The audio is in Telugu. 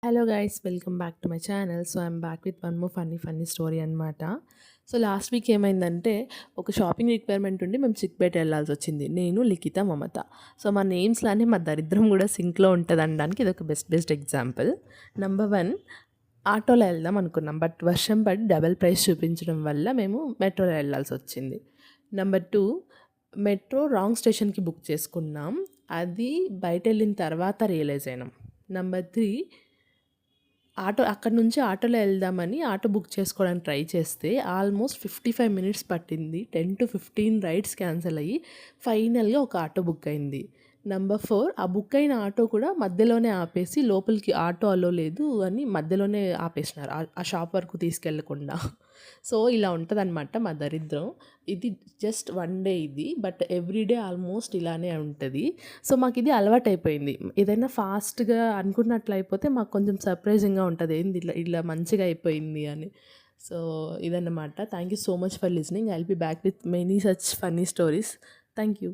Hello guys welcome back to my channel. So I'm back with one more funny story అనమాట. సో లాస్ట్ వీక్ ఏమైందంటే ఒక షాపింగ్ రిక్వైర్మెంట్ ఉండి మేము చిక్పేట వెళ్ళాల్సి వచ్చింది. నేను, లిఖిత, మమత. సో మా నేమ్స్లానే మా దరిద్రం కూడా సింక్లో ఉంటుంది అనడానికి ఇది ఒక బెస్ట్ ఎగ్జాంపుల్. నెంబర్ 1, ఆటోలో వెళ్దాం అనుకున్నాం. బట్ వర్షం పడి డబల్ ప్రైస్ చూపించడం వల్ల మేము మెట్రోలో వెళ్ళాల్సి వచ్చింది. నెంబర్ 2, మెట్రో రాంగ్ స్టేషన్కి బుక్ చేసుకున్నాం. అది బయట వెళ్ళిన తర్వాత రియలైజ్ అయినాం. నెంబర్ 3, అక్కడి నుంచి ఆటోలో వెళ్దామని ఆటో బుక్ చేసుకోవడానికి ట్రై చేస్తే ఆల్మోస్ట్ 55 మినిట్స్ పట్టింది. 10 to 15 రైడ్స్ క్యాన్సిల్ అయ్యి ఫైనల్గా ఒక ఆటో బుక్ అయింది. నెంబర్ 4, ఆ బుక్ అయిన ఆటో కూడా మధ్యలోనే ఆపేసి లోపలికి ఆటో అలో లేదు అని మధ్యలోనే ఆపేసినారు, ఆ షాప్ వరకు తీసుకెళ్ళకుండా. సో ఇలా ఉంటుందన్నమాట మా దరిద్రం. ఇది జస్ట్ 1 డే ఇది, బట్ ఎవ్రీడే ఆల్మోస్ట్ ఇలానే ఉంటుంది. సో మాకు ఇది అలవాటైపోయింది. ఏదైనా ఫాస్ట్గా అనుకున్నట్లు అయిపోతే మాకు కొంచెం సర్ప్రైజింగ్గా ఉంటుంది, ఏంది ఇట్లా ఇట్లా మంచిగా అయిపోయింది అని. సో ఇదన్నమాట. Thank you so much for listening. I will be back with many such funny stories. Thank you.